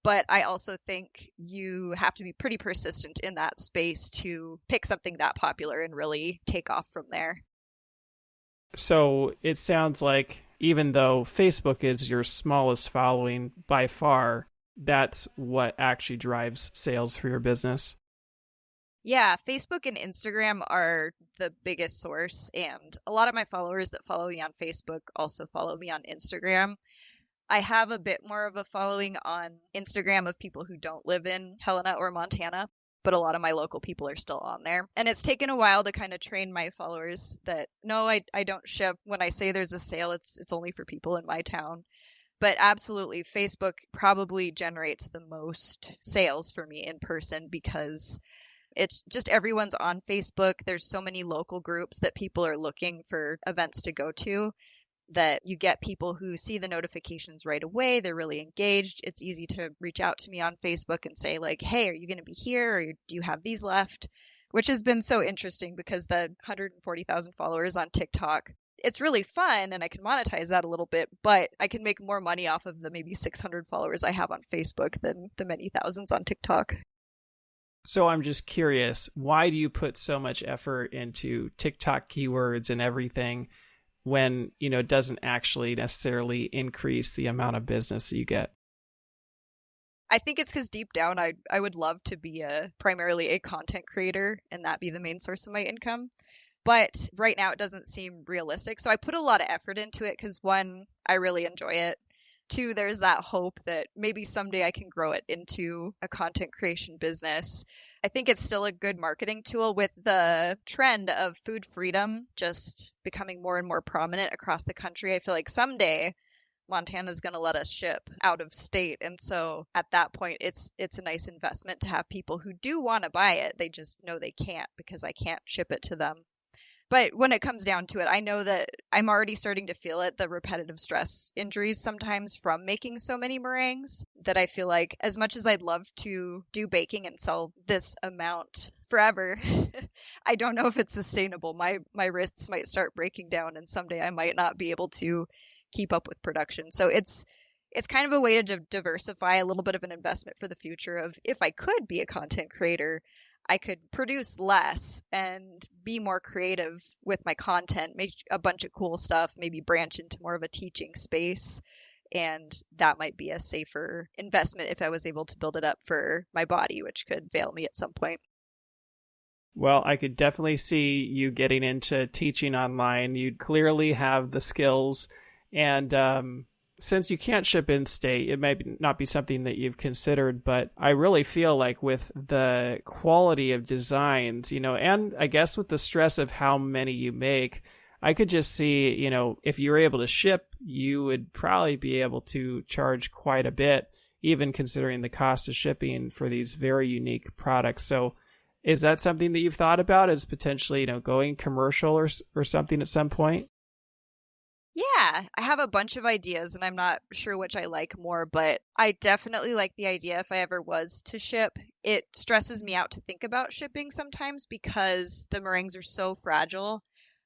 [SPEAKER 2] But I also think you have to be pretty persistent in that space to pick something that popular and really take off from there.
[SPEAKER 1] So it sounds like even though Facebook is your smallest following by far, that's what actually drives sales for your business.
[SPEAKER 2] Yeah, Facebook and Instagram are the biggest source, and a lot of my followers that follow me on Facebook also follow me on Instagram. I have a bit more of a following on Instagram of people who don't live in Helena or Montana, but a lot of my local people are still on there. And it's taken a while to kind of train my followers that, no, I don't ship. When I say there's a sale, it's only for people in my town. But absolutely, Facebook probably generates the most sales for me in person because it's just everyone's on Facebook. There's so many local groups that people are looking for events to go to that you get people who see the notifications right away. They're really engaged. It's easy to reach out to me on Facebook and say like, hey, are you going to be here? Or do you have these left? Which has been so interesting because the 140,000 followers on TikTok, it's really fun and I can monetize that a little bit, but I can make more money off of the maybe 600 followers I have on Facebook than the many thousands on TikTok.
[SPEAKER 1] So I'm just curious, why do you put so much effort into TikTok keywords and everything when, it doesn't actually necessarily increase the amount of business that you get?
[SPEAKER 2] I think it's because deep down, I would love to be primarily a content creator and that be the main source of my income. But right now it doesn't seem realistic. So I put a lot of effort into it because one, I really enjoy it. Two, there's that hope that maybe someday I can grow it into a content creation business. I think it's still a good marketing tool with the trend of food freedom just becoming more and more prominent across the country. I feel like someday Montana's going to let us ship out of state. And so at that point, it's a nice investment to have people who do want to buy it. They just know they can't because I can't ship it to them. But when it comes down to it, I know that I'm already starting to feel it, the repetitive stress injuries sometimes from making so many meringues, that I feel like as much as I'd love to do baking and sell this amount forever, I don't know if it's sustainable. My wrists might start breaking down and someday I might not be able to keep up with production. So it's kind of a way to diversify, a little bit of an investment for the future of if I could be a content creator, I could produce less and be more creative with my content, make a bunch of cool stuff, maybe branch into more of a teaching space. And that might be a safer investment if I was able to build it up for my body, which could fail me at some point.
[SPEAKER 1] Well, I could definitely see you getting into teaching online. You clearly have the skills. And since you can't ship in state, it might not be something that you've considered, but I really feel like with the quality of designs, and I guess with the stress of how many you make, I could just see, if you were able to ship, you would probably be able to charge quite a bit, even considering the cost of shipping for these very unique products. So is that something that you've thought about as potentially, going commercial or something at some point?
[SPEAKER 2] Yeah, I have a bunch of ideas and I'm not sure which I like more, but I definitely like the idea if I ever was to ship. It stresses me out to think about shipping sometimes because the meringues are so fragile.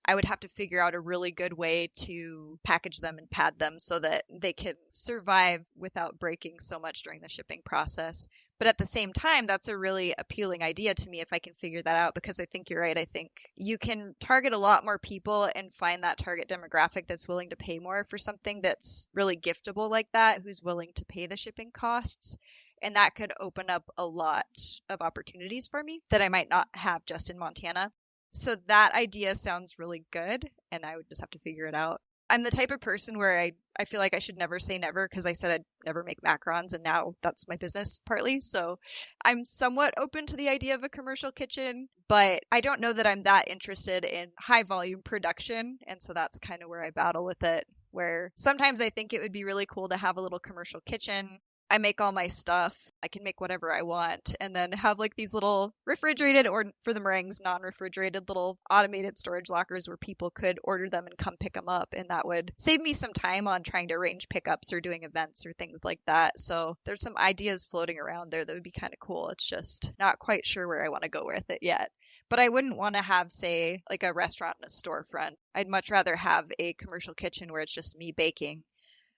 [SPEAKER 2] I would have to figure out a really good way to package them and pad them so that they can survive without breaking so much during the shipping process. But at the same time, that's a really appealing idea to me if I can figure that out, because I think you're right. I think you can target a lot more people and find that target demographic that's willing to pay more for something that's really giftable like that, who's willing to pay the shipping costs. And that could open up a lot of opportunities for me that I might not have just in Montana. So that idea sounds really good, and I would just have to figure it out. I'm the type of person where I feel like I should never say never, because I said I'd never make macarons, and now that's my business partly. So I'm somewhat open to the idea of a commercial kitchen, but I don't know that I'm that interested in high volume production. And so that's kind of where I battle with it, where sometimes I think it would be really cool to have a little commercial kitchen. I make all my stuff. I can make whatever I want, and then have like these little refrigerated, or for the meringues, non-refrigerated little automated storage lockers where people could order them and come pick them up. And that would save me some time on trying to arrange pickups or doing events or things like that. So there's some ideas floating around there that would be kind of cool. It's just not quite sure where I want to go with it yet. But I wouldn't want to have, say, like a restaurant and a storefront. I'd much rather have a commercial kitchen where it's just me baking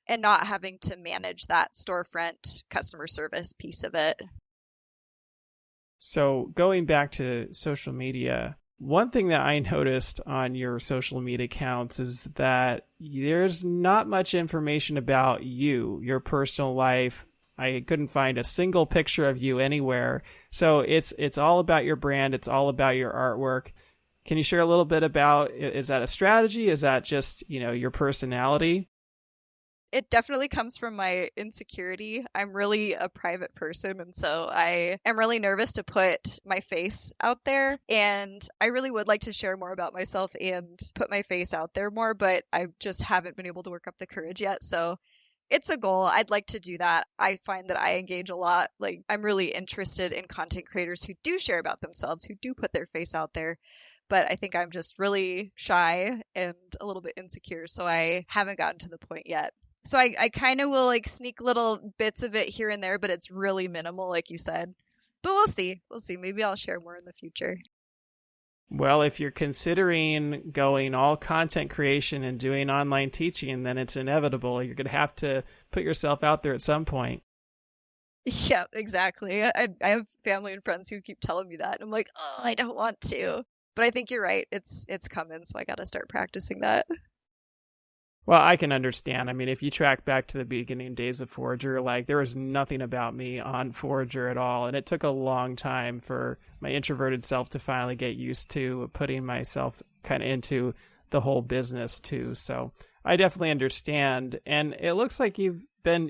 [SPEAKER 2] and not having to manage that storefront customer service piece of it.
[SPEAKER 1] So going back to social media, one thing that I noticed on your social media accounts is that there's not much information about you, your personal life. I couldn't find a single picture of you anywhere. So it's all about your brand. It's all about your artwork. Can you share a little bit about, is that a strategy? Is that just, your personality?
[SPEAKER 2] It definitely comes from my insecurity. I'm really a private person, and so I am really nervous to put my face out there. And I really would like to share more about myself and put my face out there more, but I just haven't been able to work up the courage yet. So it's a goal. I'd like to do that. I find that I engage a lot. Like, I'm really interested in content creators who do share about themselves, who do put their face out there. But I think I'm just really shy and a little bit insecure, so I haven't gotten to the point yet. So I kind of will like sneak little bits of it here and there, but it's really minimal, like you said. But we'll see. We'll see. Maybe I'll share more in the future.
[SPEAKER 1] Well, if you're considering going all content creation and doing online teaching, then it's inevitable. You're going to have to put yourself out there at some point.
[SPEAKER 2] Yeah, exactly. I have family and friends who keep telling me that. And I'm like, oh, I don't want to. But I think you're right. It's coming, so I got to start practicing that.
[SPEAKER 1] Well, I can understand. I mean, if you track back to the beginning days of Forager, like there was nothing about me on Forager at all. And it took a long time for my introverted self to finally get used to putting myself kind of into the whole business too. So I definitely understand. And it looks like you've been,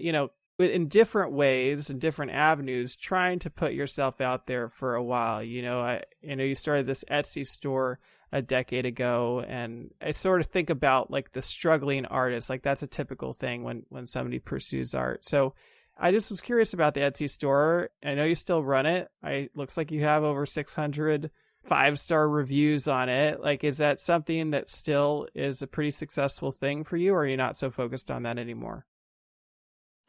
[SPEAKER 1] in different ways and different avenues trying to put yourself out there for a while. I know you started this Etsy store a decade ago, and I sort of think about like the struggling artist, like that's a typical thing when somebody pursues art. So I just was curious about the Etsy store. I know you still run it. It looks like you have over 600 5-star reviews on it. Like, is that something that still is a pretty successful thing for you, or are you not so focused on that anymore?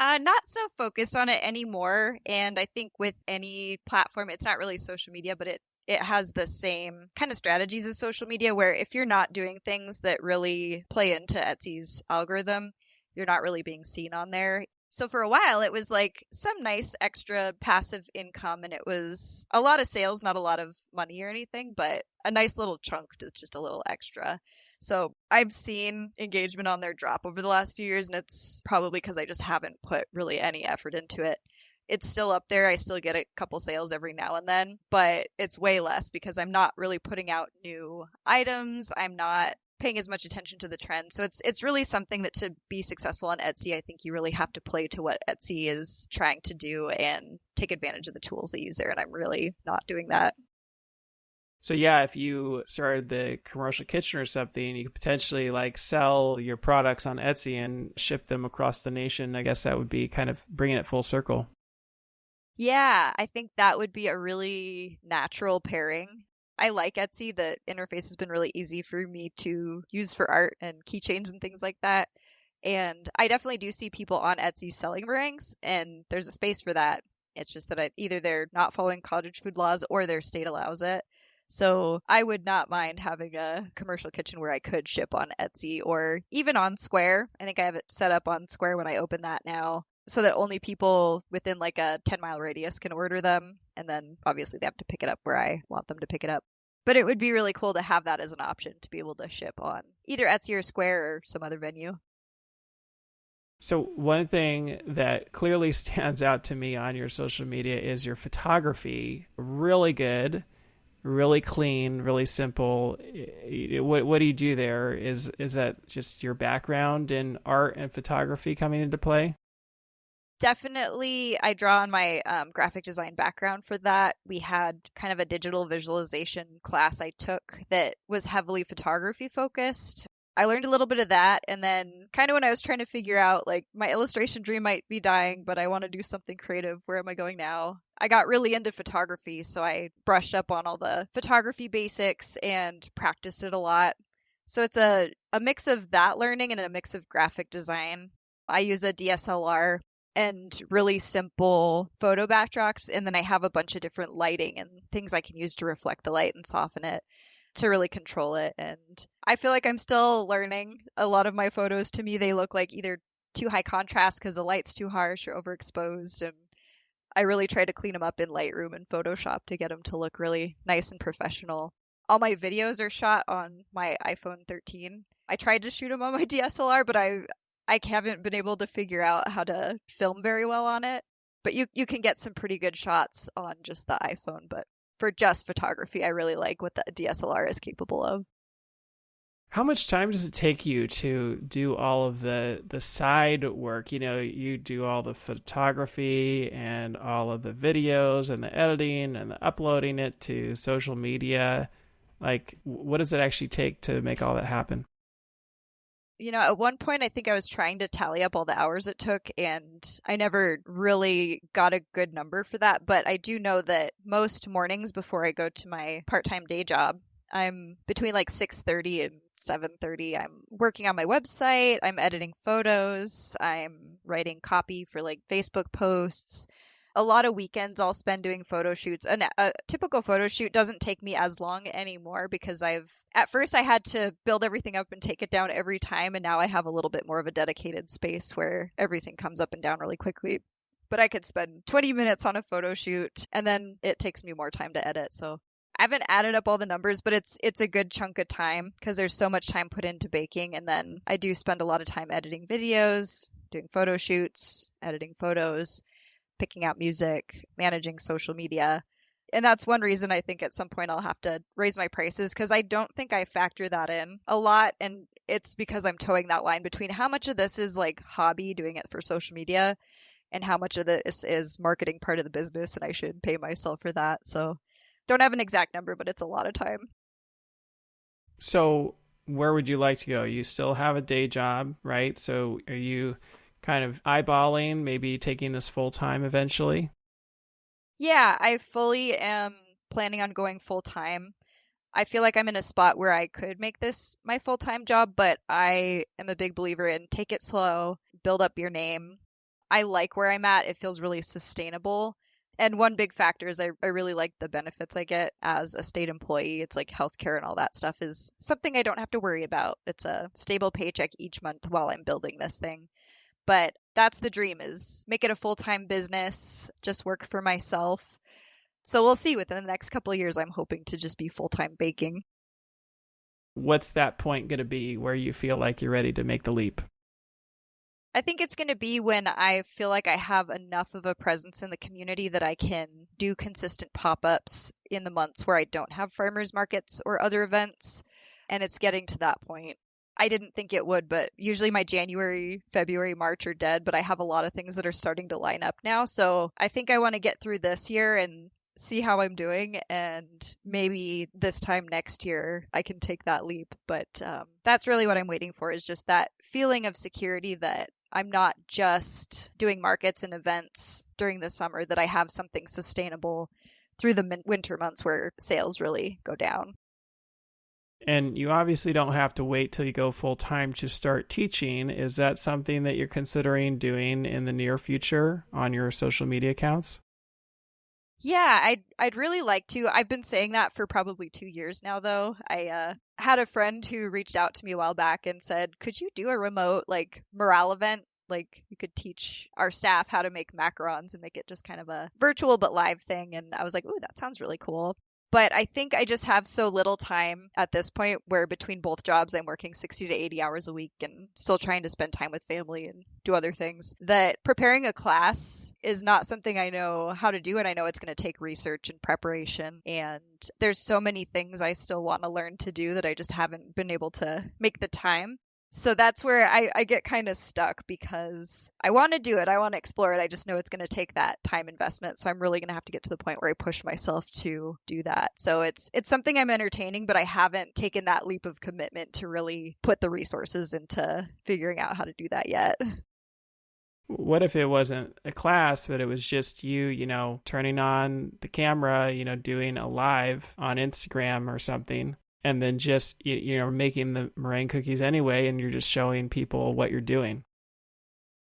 [SPEAKER 2] Not so focused on it anymore. And I think with any platform, it's not really social media, but it has the same kind of strategies as social media, where if you're not doing things that really play into Etsy's algorithm, you're not really being seen on there. So for a while, it was like some nice extra passive income, and it was a lot of sales, not a lot of money or anything, but a nice little chunk that's just a little extra. So I've seen engagement on there drop over the last few years, and it's probably because I just haven't put really any effort into it. It's still up there. I still get a couple sales every now and then, but it's way less because I'm not really putting out new items. I'm not paying as much attention to the trend. So it's really something that to be successful on Etsy, I think you really have to play to what Etsy is trying to do and take advantage of the tools they use there. And I'm really not doing that.
[SPEAKER 1] So yeah, if you started the commercial kitchen or something, you could potentially like sell your products on Etsy and ship them across the nation. I guess that would be kind of bringing it full circle.
[SPEAKER 2] Yeah, I think that would be a really natural pairing. I like Etsy. The interface has been really easy for me to use for art and keychains and things like that. And I definitely do see people on Etsy selling meringues, and there's a space for that. It's just that either they're not following cottage food laws or their state allows it. So I would not mind having a commercial kitchen where I could ship on Etsy or even on Square. I think I have it set up on Square when I open that now so that only people within like a 10-mile radius can order them. And then obviously they have to pick it up where I want them to pick it up. But it would be really cool to have that as an option to be able to ship on either Etsy or Square or some other venue.
[SPEAKER 1] So one thing that clearly stands out to me on your social media is your photography. Really good. Really clean, really simple. What do you do there? Is that just your background in art and photography coming into play?
[SPEAKER 2] Definitely, I draw on my graphic design background for that. We had kind of a digital visualization class I took that was heavily photography focused. I learned a little bit of that, and then kind of when I was trying to figure out, like, my illustration dream might be dying, but I want to do something creative. Where am I going now? I got really into photography, so I brushed up on all the photography basics and practiced it a lot. So it's a mix of that learning and a mix of graphic design. I use a DSLR and really simple photo backdrops, and then I have a bunch of different lighting and things I can use to reflect the light and soften it to really control it. And I feel like I'm still learning. A lot of my photos, to me, they look like either too high contrast because the light's too harsh or overexposed, and I really try to clean them up in Lightroom and Photoshop to get them to look really nice and professional. All my videos are shot on my iPhone 13. I tried to shoot them on my DSLR, but I haven't been able to figure out how to film very well on it. But you can get some pretty good shots on just the iPhone. But for just photography, I really like what the DSLR is capable of.
[SPEAKER 1] How much time does it take you to do all of the side work? You know, you do all the photography and all of the videos and the editing and the uploading it to social media. Like, what does it actually take to make all that happen?
[SPEAKER 2] You know, at one point, I think I was trying to tally up all the hours it took, and I never really got a good number for that. But I do know that most mornings before I go to my part-time day job, I'm between like 6:30 and 7:30. I'm working on my website. I'm editing photos. I'm writing copy for like Facebook posts. A lot of weekends I'll spend doing photo shoots. And a typical photo shoot doesn't take me as long anymore because at first I had to build everything up and take it down every time. And now I have a little bit more of a dedicated space where everything comes up and down really quickly. But I could spend 20 minutes on a photo shoot and then it takes me more time to edit. So I haven't added up all the numbers, but it's a good chunk of time because there's so much time put into baking. And then I do spend a lot of time editing videos, doing photo shoots, editing photos, picking out music, managing social media. And that's one reason I think at some point I'll have to raise my prices because I don't think I factor that in a lot. And it's because I'm towing that line between how much of this is like hobby doing it for social media and how much of this is marketing part of the business and I should pay myself for that. So don't have an exact number, but it's a lot of time.
[SPEAKER 1] So where would you like to go? You still have a day job, right? So are you kind of eyeballing maybe taking this full time eventually?
[SPEAKER 2] Yeah, I fully am planning on going full time. I feel like I'm in a spot where I could make this my full time job, but I am a big believer in take it slow, build up your name. I like where I'm at. It feels really sustainable. And one big factor is I really like the benefits I get as a state employee. It's like healthcare and all that stuff is something I don't have to worry about. It's a stable paycheck each month while I'm building this thing. But that's the dream, is make it a full-time business, just work for myself. So we'll see. Within the next couple of years, I'm hoping to just be full-time baking.
[SPEAKER 1] What's that point going to be where you feel like you're ready to make the leap?
[SPEAKER 2] I think it's going to be when I feel like I have enough of a presence in the community that I can do consistent pop-ups in the months where I don't have farmers markets or other events. and it's getting to that point. I didn't think it would, but usually my January, February, March are dead, but I have a lot of things that are starting to line up now. So I think I want to get through this year and see how I'm doing, and maybe this time next year I can take that leap. But that's really what I'm waiting for, is just that feeling of security that I'm not just doing markets and events during the summer, that I have something sustainable through the winter months where sales really go down.
[SPEAKER 1] And you obviously don't have to wait till you go full time to start teaching. Is that something that you're considering doing in the near future on your social media accounts?
[SPEAKER 2] Yeah, I'd really like to. I've been saying that for probably 2 years now, though. I had a friend who reached out to me a while back and said, could you do a remote morale event? Like, you could teach our staff how to make macarons and make it just kind of a virtual but live thing. And I was like, ooh, that sounds really cool. But I think I just have so little time at this point, where between both jobs, I'm working 60 to 80 hours a week and still trying to spend time with family and do other things, that preparing a class is not something I know how to do. And I know it's going to take research and preparation. And there's so many things I still want to learn to do that I just haven't been able to make the time. So that's where I get kind of stuck, because I want to do it. I want to explore it. I just know it's going to take that time investment. So I'm really going to have to get to the point where I push myself to do that. So it's something I'm entertaining, but I haven't taken that leap of commitment to really put the resources into figuring out how to do that yet.
[SPEAKER 1] What if it wasn't a class, but it was just you, turning on the camera, doing a live on Instagram or something? And then just, making the meringue cookies anyway, and you're just showing people what you're doing.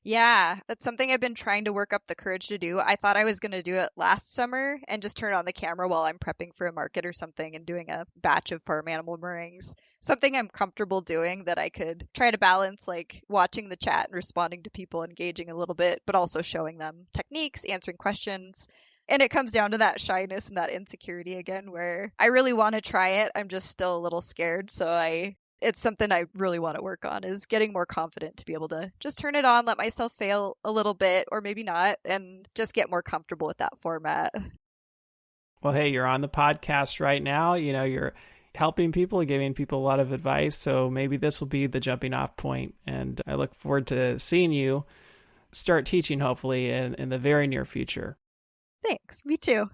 [SPEAKER 2] Yeah, that's something I've been trying to work up the courage to do. I thought I was going to do it last summer and just turn on the camera while I'm prepping for a market or something and doing a batch of farm animal meringues. Something I'm comfortable doing that I could try to balance, like watching the chat and responding to people, engaging a little bit, but also showing them techniques, answering questions. And it comes down to that shyness and that insecurity again, where I really want to try it. I'm just still a little scared. So it's something I really want to work on, is getting more confident to be able to just turn it on, let myself fail a little bit, or maybe not, and just get more comfortable with that format.
[SPEAKER 1] Well, hey, you're on the podcast right now. You're helping people, giving people a lot of advice. So maybe this will be the jumping off point. And I look forward to seeing you start teaching, hopefully, in the very near future.
[SPEAKER 2] Thanks. Me too.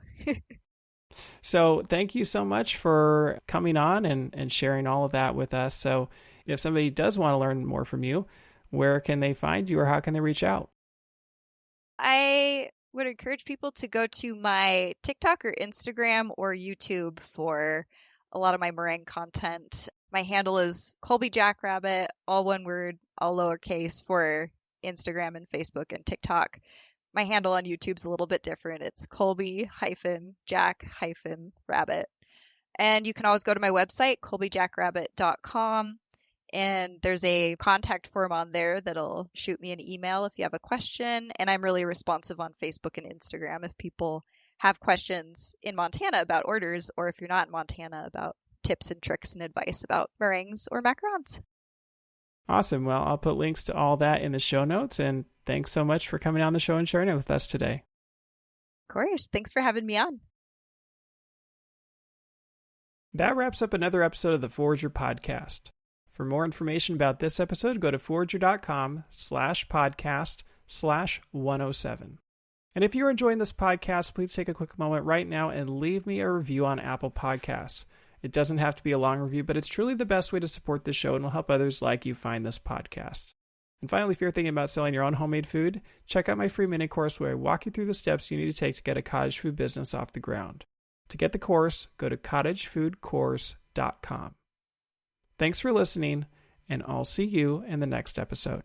[SPEAKER 1] So thank you so much for coming on and sharing all of that with us. So if somebody does want to learn more from you, where can they find you, or how can they reach out?
[SPEAKER 2] I would encourage people to go to my TikTok or Instagram or YouTube for a lot of my meringue content. My handle is Colby Jack Rabbit, all one word, all lowercase, for Instagram and Facebook and TikTok. My handle on YouTube's a little bit different. It's Colby-Jack-Rabbit. And you can always go to my website, colbyjackrabbit.com. And there's a contact form on there that'll shoot me an email if you have a question. And I'm really responsive on Facebook and Instagram if people have questions in Montana about orders, or if you're not in Montana, about tips and tricks and advice about meringues or macarons.
[SPEAKER 1] Awesome. Well, I'll put links to all that in the show notes. And thanks so much for coming on the show and sharing it with us today.
[SPEAKER 2] Of course. Thanks for having me on.
[SPEAKER 1] That wraps up another episode of the Forager Podcast. For more information about this episode, go to forager.com/podcast/107. And if you're enjoying this podcast, please take a quick moment right now and leave me a review on Apple Podcasts. It doesn't have to be a long review, but it's truly the best way to support the show and will help others like you find this podcast. And finally, if you're thinking about selling your own homemade food, check out my free mini course where I walk you through the steps you need to take to get a cottage food business off the ground. To get the course, go to cottagefoodcourse.com. Thanks for listening, and I'll see you in the next episode.